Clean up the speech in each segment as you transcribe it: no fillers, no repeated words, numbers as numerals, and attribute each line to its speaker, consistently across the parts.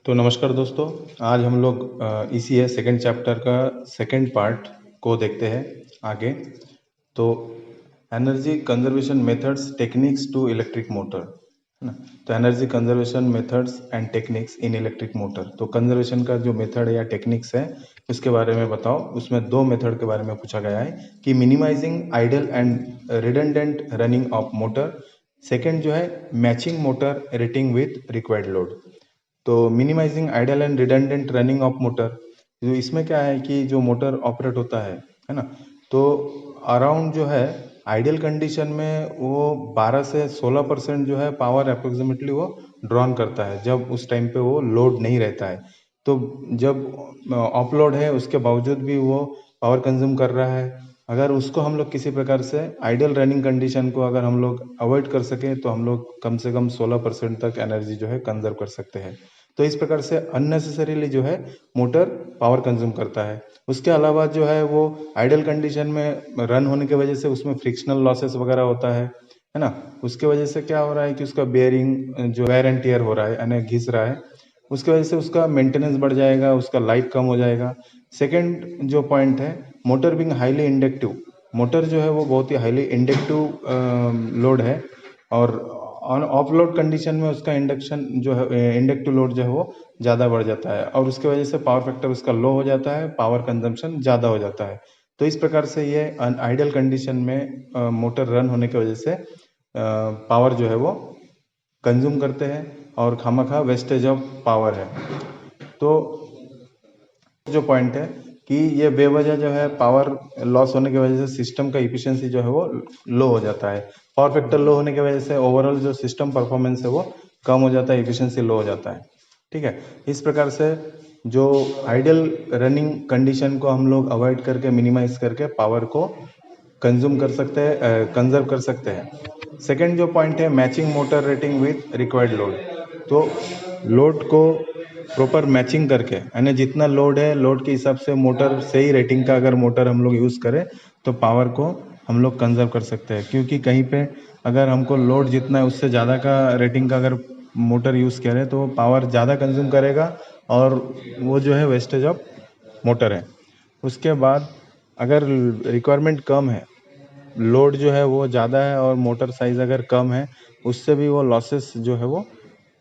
Speaker 1: तो नमस्कार दोस्तों। आज हम लोग ECS सेकंड चैप्टर का सेकंड पार्ट को देखते हैं आगे। तो energy conservation methods techniques to electric motor, है ना। तो energy conservation methods and techniques in electric motor, तो कंजर्वेशन का जो मेथड या टेक्निक्स है उसके बारे में बताओ। उसमें दो मेथड के बारे में पूछा गया है कि minimising idle and redundant running of motor, second जो है matching motor rating with required load. तो minimising idle and redundant running of motor, तो इसमें क्या है कि जो मोटर ऑपरेट होता है ना, तो अराउंड जो है आइडियल कंडीशन में वो 12 से 16% जो है पावर अप्रोक्सीमेटली वो ड्रॉन करता है जब उस टाइम पे वो लोड नहीं रहता है। तो जब ऑफ लोड है उसके बावजूद भी वो पावर कंज्यूम कर रहा है। अगर उसको हम लोग किसी प्रकार से आइडियल रनिंग कंडीशन को अगर हम लोग अवॉइड कर सकें तो हम लोग कम से कम 16% तक एनर्जी जो है कंजर्व कर सकते हैं। तो इस प्रकार से अननेसेसरीली जो है मोटर पावर कंज्यूम करता है। उसके अलावा जो है वो आइडियल कंडीशन में रन होने की वजह से उसमें फ्रिक्शनल लॉसेस वगैरह होता है ना। उसके वजह से क्या हो रहा है कि उसका बेयरिंग जो वेयर एंड टियर हो रहा है यानी घिस रहा है, उसकी वजह से उसका मेंटेनेंस बढ़ जाएगा, उसका लाइफ कम हो जाएगा। सेकेंड जो पॉइंट है, motor being highly inductive, motor जो है वो बहुत ही हाईली इंडक्टिव लोड है और ऑन ऑफ लोड कंडीशन में उसका इंडक्शन जो है इंडक्टिव लोड जो है वो ज़्यादा बढ़ जाता है और उसकी वजह से पावर फैक्टर उसका लो हो जाता है, पावर कंजम्पशन ज़्यादा हो जाता है। तो इस प्रकार से ये आइडियल कंडीशन में मोटर रन होने की वजह से पावर जो है वो कंज्यूम करते हैं और खामखा वेस्टेज ऑफ पावर है। तो जो पॉइंट है कि ये बेवजह जो है पावर लॉस होने की वजह से सिस्टम का इफिशियंसी जो है वो लो हो जाता है। पावर फैक्टर लो होने की वजह से ओवरऑल जो सिस्टम परफॉर्मेंस है वो कम हो जाता है, इफिशियंसी लो हो जाता है। ठीक है, इस प्रकार से जो आइडियल रनिंग कंडीशन को हम लोग अवॉइड करके मिनिमाइज करके पावर को कंज्यूम कर सकते हैं, कंजर्व कर सकते हैं। सेकेंड जो पॉइंट है matching motor rating with required load, तो लोड को प्रॉपर मैचिंग करके यानी जितना लोड है लोड के हिसाब से मोटर सही रेटिंग का अगर मोटर हम लोग यूज़ करें तो पावर को हम लोग कंजर्व कर सकते हैं। क्योंकि कहीं पे अगर हमको लोड जितना है उससे ज़्यादा का रेटिंग का अगर मोटर यूज़ करें तो पावर ज़्यादा कंज्यूम करेगा और वो जो है वेस्टेज ऑफ मोटर है। उसके बाद अगर रिक्वायरमेंट कम है, लोड जो है वो ज़्यादा है और मोटर साइज़ अगर कम है, उससे भी वो लॉसेस जो है वो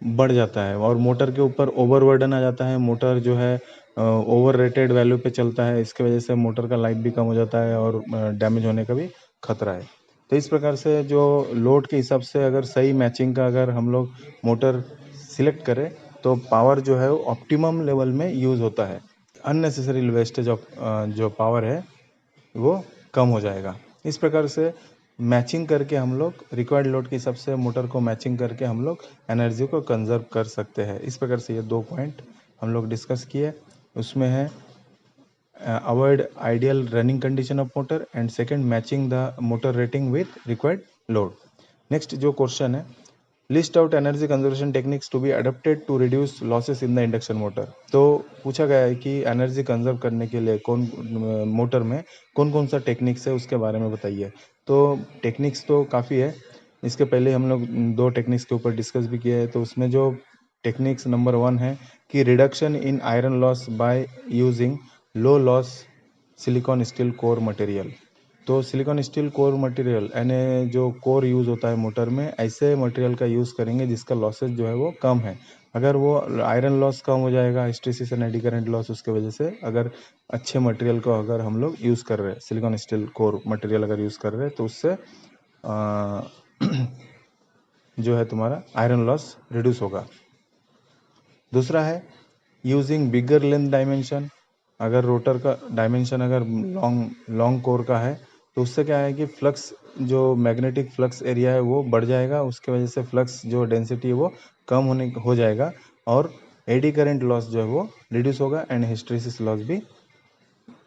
Speaker 1: बढ़ जाता है और मोटर के ऊपर ओवरबर्डन आ जाता है। मोटर जो है ओवर रेटेड वैल्यू पे चलता है, इसके वजह से मोटर का लाइफ भी कम हो जाता है और डैमेज होने का भी खतरा है। तो इस प्रकार से जो लोड के हिसाब से अगर सही मैचिंग का अगर हम लोग मोटर सिलेक्ट करें तो पावर जो है वो ऑप्टिमम लेवल में यूज़ होता है। अननेसेसरी वेस्टेज ऑफ जो पावर है वो कम हो जाएगा। इस प्रकार से मैचिंग करके हम लोग रिक्वायर्ड लोड के हिसाब से मोटर को मैचिंग करके हम लोग एनर्जी को कंजर्व कर सकते हैं। इस प्रकार से ये दो पॉइंट हम लोग डिस्कस किए। उसमें है avoid ideal running condition of motor and second matching the motor rating with required load. Next जो क्वेश्चन है, list out energy conservation techniques to be adopted to reduce losses in the induction motor. तो पूछा गया है कि energy conserve करने के लिए कौन मोटर में कौन कौन सा टेक्निक्स है उसके बारे में बताइए। तो टेक्निक्स तो काफ़ी है, इसके पहले हम लोग दो टेक्निक्स के ऊपर डिस्कस भी किए हैं। तो उसमें जो टेक्निक्स नंबर 1 है कि reduction in iron loss by using low loss silicon steel core material. तो सिलिकॉन स्टील कोर मटेरियल यानी जो कोर यूज़ होता है मोटर में, ऐसे मटेरियल का यूज़ करेंगे जिसका लॉसेज जो है वो कम है। अगर वो आयरन लॉस कम हो जाएगा, hysteresis and eddy current loss उसके वजह से, अगर अच्छे मटेरियल को अगर हम लोग यूज़ कर रहे हैं, सिलिकॉन स्टील कोर मटेरियल अगर यूज़ कर रहे हैं तो उससे जो है तुम्हारा आयरन लॉस रिड्यूस होगा। दूसरा है यूजिंग बिगर लेंथ डायमेंशन। अगर रोटर का डायमेंशन अगर लॉन्ग कोर का है तो उससे क्या है कि फ्लक्स जो मैग्नेटिक फ्लक्स एरिया है वो बढ़ जाएगा, उसके वजह से फ्लक्स जो डेंसिटी है वो कम हो जाएगा और एडी करंट लॉस जो है वो रिड्यूस होगा एंड हिस्टैरिसीस लॉस भी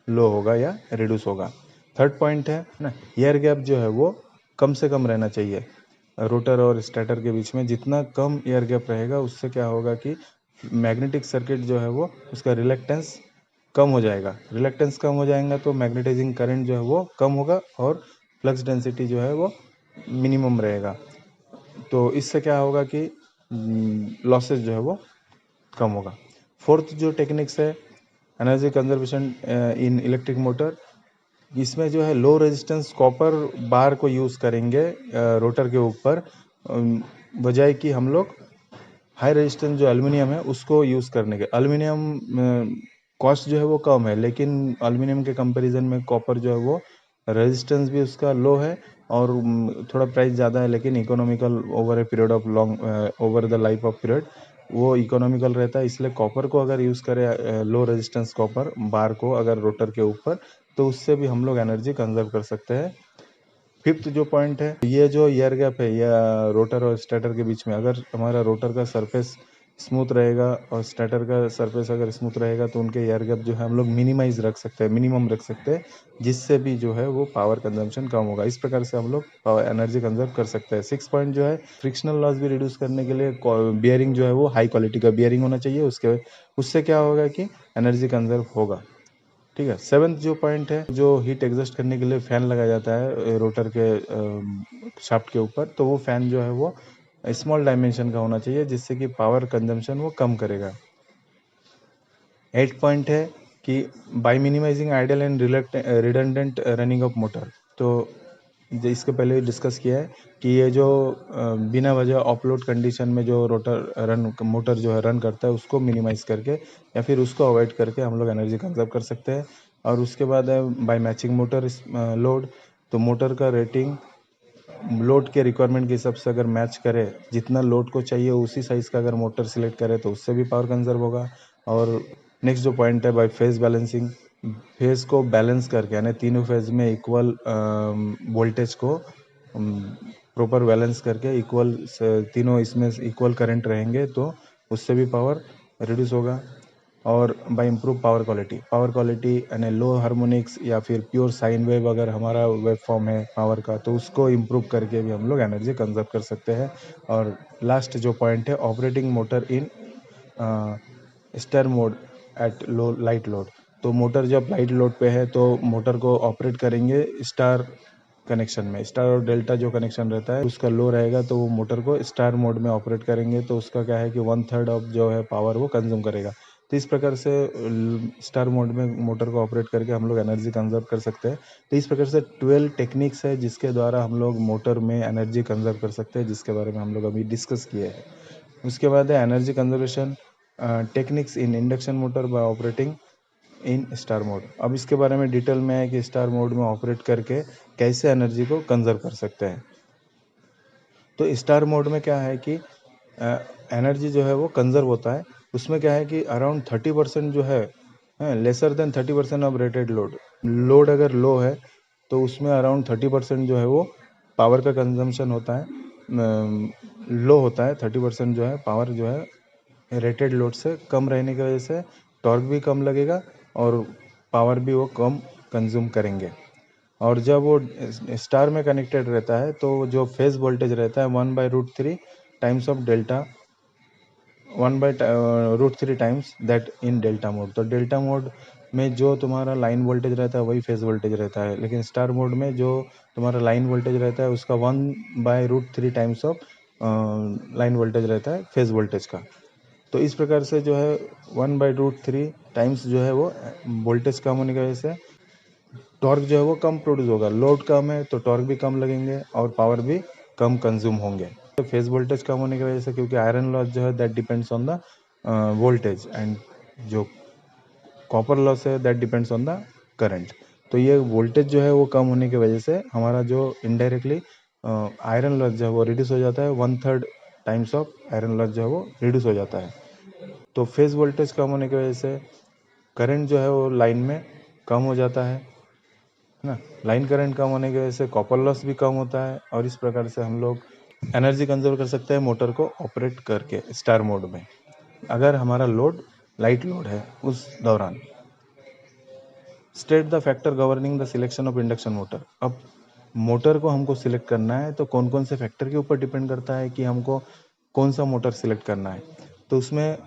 Speaker 1: लो होगा या रिड्यूस होगा। थर्ड पॉइंट है ना, एयर गैप जो है वो कम से कम रहना चाहिए। रोटर और स्टेटर के बीच में जितना कम एयर गैप रहेगा उससे क्या होगा कि मैग्नेटिक सर्किट जो है वो उसका रिलक्टेंस कम हो जाएगा। रिलक्टेंस कम हो जाएगा तो मैग्नेटाइजिंग करंट जो है वो कम होगा और फ्लक्स डेंसिटी जो है वो मिनिमम रहेगा। तो इससे क्या होगा कि लॉसेस जो है वो कम होगा। फोर्थ जो टेक्निक्स है energy conservation in electric motor, इसमें जो है लो रेजिस्टेंस कॉपर बार को यूज़ करेंगे रोटर के ऊपर, बजाय कि हम लोग हाई रेजिस्टेंस जो एल्युमिनियम है उसको यूज़ करने के। एल्युमिनियम कॉस्ट जो है वो कम है, लेकिन एल्युमिनियम के कंपैरिजन में कॉपर जो है वो रेजिस्टेंस भी उसका लो है और थोड़ा प्राइस ज़्यादा है, लेकिन economical over a period of long over the life of period वो इकोनॉमिकल रहता है। इसलिए कॉपर को अगर यूज़ करें, लो रेजिस्टेंस कॉपर बार को अगर रोटर के ऊपर, तो उससे भी हम लोग एनर्जी कंजर्व कर सकते हैं। फिफ्थ जो पॉइंट है, ये जो एयर गैप है या रोटर और स्टेटर के बीच में, अगर हमारा रोटर का सरफेस स्मूथ रहेगा और स्टेटर का सरफेस अगर स्मूथ रहेगा तो उनके एयर गैप जो है हम लोग मिनिमाइज रख सकते हैं, मिनिमम रख सकते हैं, जिससे भी जो है वो पावर कंजम्पशन कम होगा। इस प्रकार से हम लोग एनर्जी कंजर्व कर सकते हैं। सिक्स पॉइंट जो है फ्रिक्शनल लॉस भी रिड्यूस करने के लिए बियरिंग जो है वो हाई क्वालिटी का बियरिंग होना चाहिए, उससे क्या होगा कि एनर्जी कंजर्व होगा। ठीक है। सेवन्थ जो पॉइंट है, जो हीट एग्जस्ट करने के लिए फैन लगाया जाता है रोटर के शाफ्ट के ऊपर, तो वो फैन जो है वो स्मॉल डायमेंशन का होना चाहिए, जिससे कि पावर कंजम्पशन वो कम करेगा। 8 पॉइंट है कि by minimising idle and redundant running of motor, तो इसके पहले डिस्कस किया है कि ये जो बिना वजह ऑफलोड कंडीशन में जो मोटर जो है रन करता है, उसको मिनिमाइज करके या फिर उसको अवॉइड करके हम लोग एनर्जी कंजर्व कर सकते हैं। और उसके बाद है बाय मैचिंग मोटर लोड, तो मोटर का रेटिंग लोड के रिक्वायरमेंट के हिसाब से अगर मैच करे, जितना लोड को चाहिए उसी साइज़ का अगर मोटर सिलेक्ट करे तो उससे भी पावर कंजर्व होगा। और नेक्स्ट जो पॉइंट है बाय फेज बैलेंसिंग, फेज को बैलेंस करके, यानी तीनों फेज में इक्वल वोल्टेज को प्रॉपर बैलेंस करके इक्वल तीनों इसमें इक्वल करंट रहेंगे तो उससे भी पावर रिड्यूस होगा। और बाय इम्प्रूव पावर क्वालिटी यानी लो हार्मोनिक्स या फिर प्योर साइन वेव अगर हमारा वेव फॉर्म है पावर का, तो उसको इम्प्रूव करके भी हम लोग एनर्जी कंजर्व कर सकते हैं। और लास्ट जो पॉइंट है operating motor in star mode at low light load, तो मोटर जब लाइट लोड पे है तो मोटर को ऑपरेट करेंगे स्टार कनेक्शन में। स्टार और डेल्टा जो कनेक्शन रहता है उसका लो रहेगा, तो वो मोटर को स्टार मोड में ऑपरेट करेंगे, तो उसका क्या है कि 1/3 ऑफ जो है पावर वो कंज्यूम करेगा। तो इस प्रकार से स्टार मोड में मोटर को ऑपरेट करके हम लोग एनर्जी कंजर्व कर सकते हैं। तो इस प्रकार से 12 टेक्निक्स है जिसके द्वारा हम लोग मोटर में एनर्जी कंजर्व कर सकते हैं, जिसके बारे में हम लोग अभी डिस्कस किए हैं। उसके बाद है energy conservation techniques in induction motor bye operating in star mode. अब इसके बारे में डिटेल में है कि स्टार मोड में ऑपरेट करके कैसे एनर्जी को कंजर्व कर सकते हैं। तो स्टार मोड में क्या है कि एनर्जी जो है वो कंजर्व होता है। उसमें क्या है कि अराउंड 30% जो है lesser than 30% of rated load अगर लो है तो उसमें अराउंड 30% जो है वो पावर का कंजम्पशन होता है, लो होता है। 30% जो है पावर जो है रेटेड लोड से कम रहने की वजह से टॉर्क भी कम लगेगा और पावर भी वो कम कंज्यूम करेंगे। और जब वो स्टार में कनेक्टेड रहता है तो जो फेज वोल्टेज रहता है 1/√3 times of delta, 1/√3 times that in delta mode. तो डेल्टा मोड में जो तुम्हारा लाइन वोल्टेज रहता है वही फेज वोल्टेज रहता है, लेकिन स्टार मोड में जो तुम्हारा लाइन वोल्टेज रहता है उसका 1/√3 टाइम्स ऑफ लाइन वोल्टेज रहता है फेज वोल्टेज का। तो इस प्रकार से जो है 1/√3 टाइम्स जो है वो वोल्टेज कम होने की वजह से टॉर्क जो है वो कम प्रोड्यूस होगा। लोड कम है तो टॉर्क भी कम लगेंगे और पावर भी कम कंज्यूम होंगे। तो फेज वोल्टेज कम होने की वजह से, क्योंकि आयरन लॉस जो है that depends on the voltage, and जो कॉपर लॉस है that depends on the current. तो ये वोल्टेज जो है वो कम होने की वजह से हमारा जो इनडायरेक्टली आयरन लॉस जो है वो रिड्यूस हो जाता है। 1/3 टाइम्स ऑफ आयरन लॉस जो है वो रिड्यूस हो जाता है। तो फेज वोल्टेज कम होने की वजह से करंट जो है वो लाइन में कम हो जाता है ना। लाइन करंट कम होने की वजह से कॉपर लॉस भी कम होता है, और इस प्रकार से हम लोग एनर्जी कंजर्व कर सकते हैं मोटर को ऑपरेट करके स्टार मोड में, अगर हमारा लोड लाइट लोड है उस दौरान। State the factor governing the selection of induction motor. अब मोटर को हमको सिलेक्ट करना है तो कौन कौन से फैक्टर के ऊपर डिपेंड करता है कि हमको कौन सा मोटर सिलेक्ट करना है। तो उसमें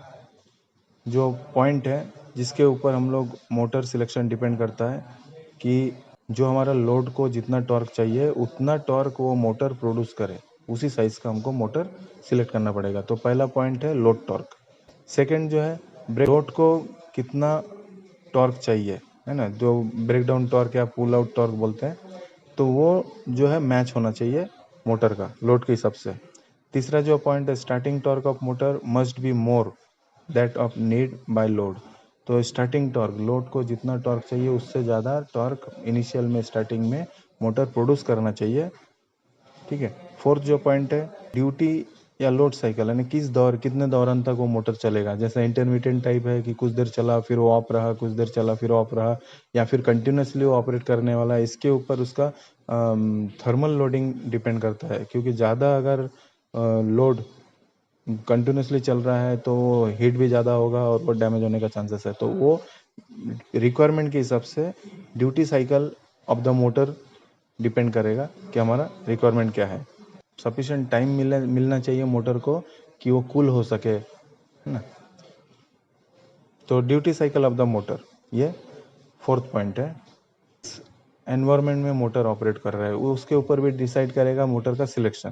Speaker 1: जो पॉइंट है जिसके ऊपर हम लोग मोटर सिलेक्शन डिपेंड करता है कि जो हमारा लोड को जितना टॉर्क चाहिए उतना टॉर्क वो मोटर प्रोड्यूस करे, उसी साइज़ का हमको मोटर सिलेक्ट करना पड़ेगा। तो पहला पॉइंट है लोड टॉर्क। सेकंड जो है लोड को कितना टॉर्क चाहिए, है ना, जो ब्रेक डाउन टॉर्क या पुल आउट टॉर्क बोलते हैं, तो वो जो है मैच होना चाहिए मोटर का लोड के हिसाब से। तीसरा जो पॉइंट है, starting torque of motor must be more that of need by load. तो स्टार्टिंग टॉर्क, लोड को जितना टॉर्क चाहिए उससे ज़्यादा टॉर्क इनिशियल में स्टार्टिंग में मोटर प्रोड्यूस करना चाहिए, ठीक है। फोर्थ जो पॉइंट है, ड्यूटी या लोड साइकिल, यानी किस दौर, कितने दौरान तक वो मोटर चलेगा। जैसे इंटरमीडिएट टाइप है कि कुछ देर चला फिर वो ऑफ रहा, कुछ देर चला फिर ऑफ रहा, या फिर कंटिन्यूसली वो ऑपरेट करने वाला है। इसके ऊपर उसका थर्मल लोडिंग डिपेंड करता है, क्योंकि ज़्यादा अगर लोड कंटिन्यूसली चल रहा है तो हीट भी ज़्यादा होगा और वो डैमेज होने का चांसेस है। तो वो रिक्वायरमेंट के हिसाब से duty cycle of the motor depend करेगा कि हमारा रिक्वायरमेंट क्या है। सफिशिएंट टाइम मिलना चाहिए मोटर को कि वो कूल हो सके, है ना। तो duty cycle of the motor, ये फोर्थ पॉइंट है। एनवायरनमेंट में मोटर ऑपरेट कर रहा है वो उसके ऊपर भी डिसाइड करेगा मोटर का सिलेक्शन,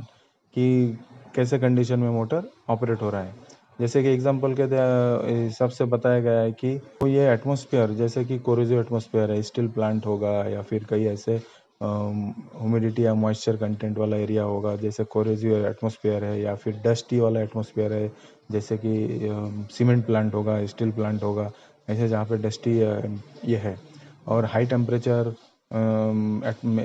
Speaker 1: कि कैसे कंडीशन में मोटर ऑपरेट हो रहा है। जैसे कि एग्जांपल के हिसाब से बताया गया है कि तो ये एटमॉस्फेयर, जैसे कि कोरोजिव एटमॉस्फेयर है, स्टील प्लांट होगा, या फिर कई ऐसे ह्यूमिडिटी या मॉइस्चर कंटेंट वाला एरिया होगा जैसे कोरोजिव एटमॉस्फेयर है, या फिर डस्टी वाला एटमॉस्फेयर है जैसे कि सीमेंट प्लांट होगा, स्टील प्लांट होगा, ऐसे जहाँ पे डस्टी ये है। और हाई टेम्परेचर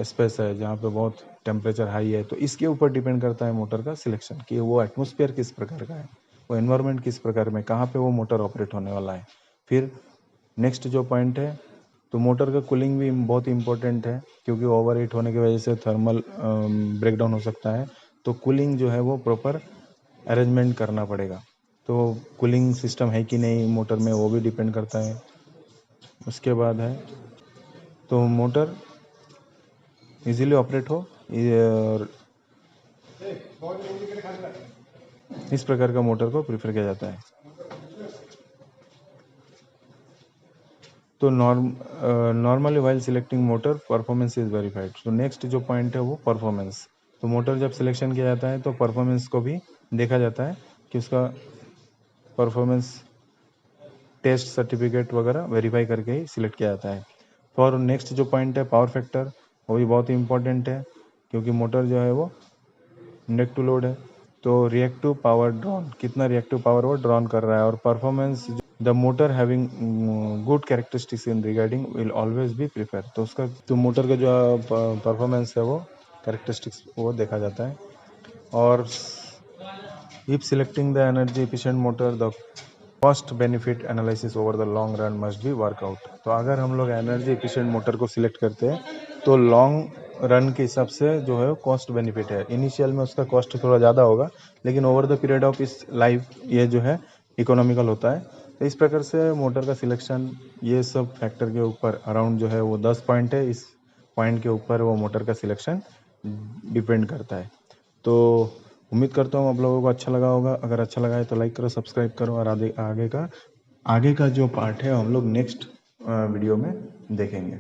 Speaker 1: स्पेस है जहाँ पे बहुत टेम्परेचर हाई है, तो इसके ऊपर डिपेंड करता है मोटर का सिलेक्शन कि वो एटमॉस्फेयर किस प्रकार का है, वो एनवायरनमेंट किस प्रकार में, कहाँ पे वो मोटर ऑपरेट होने वाला है। फिर नेक्स्ट जो पॉइंट है, तो मोटर का कूलिंग भी बहुत इंपॉर्टेंट है, क्योंकि ओवर हीट होने की वजह से थर्मल ब्रेकडाउन हो सकता है। तो कूलिंग जो है वो प्रॉपर अरेंजमेंट करना पड़ेगा। तो कूलिंग सिस्टम है कि नहीं मोटर में, वो भी डिपेंड करता है। उसके बाद है, तो मोटर इजीली ऑपरेट हो, और इस प्रकार का मोटर को प्रीफर किया जाता है। तो normally while selecting motor performance is verified. तो नेक्स्ट जो पॉइंट है वो परफॉर्मेंस। तो मोटर जब सिलेक्शन किया जाता है तो परफॉर्मेंस को भी देखा जाता है कि उसका परफॉर्मेंस टेस्ट सर्टिफिकेट वगैरह वेरीफाई करके ही सिलेक्ट किया जाता है। और नेक्स्ट जो पॉइंट है पावर फैक्टर, वो भी बहुत ही इंपॉर्टेंट है, क्योंकि मोटर जो है वो नेक टू लोड है। तो रिएक्टिव पावर ड्रॉन, कितना रिएक्टिव पावर वो ड्रॉन कर रहा है। और performance, the motor having good characteristics in regarding will always be prefer. तो उसका, तो मोटर का जो परफॉर्मेंस है वो कैरेक्टरिस्टिक्स वो देखा जाता है। और if selecting the energy efficient motor, the cost benefit analysis over the long run must be workout. तो अगर हम लोग एनर्जी एफिशिएंट मोटर को सिलेक्ट करते हैं तो लॉन्ग रन के हिसाब से जो है कॉस्ट बेनिफिट है। इनिशियल में उसका कॉस्ट थोड़ा ज़्यादा होगा, लेकिन ओवर द पीरियड ऑफ इस लाइफ ये जो है इकोनॉमिकल होता है। तो इस प्रकार से मोटर का सिलेक्शन, ये सब फैक्टर के ऊपर अराउंड जो है वो 10 पॉइंट है, इस पॉइंट के ऊपर वो मोटर का सिलेक्शन डिपेंड करता है। तो उम्मीद करता हूँ आप लोगों को अच्छा लगा होगा। अगर अच्छा लगा है तो लाइक करो, सब्सक्राइब करो, और आगे का जो पार्ट है हम लोग नेक्स्ट वीडियो में देखेंगे।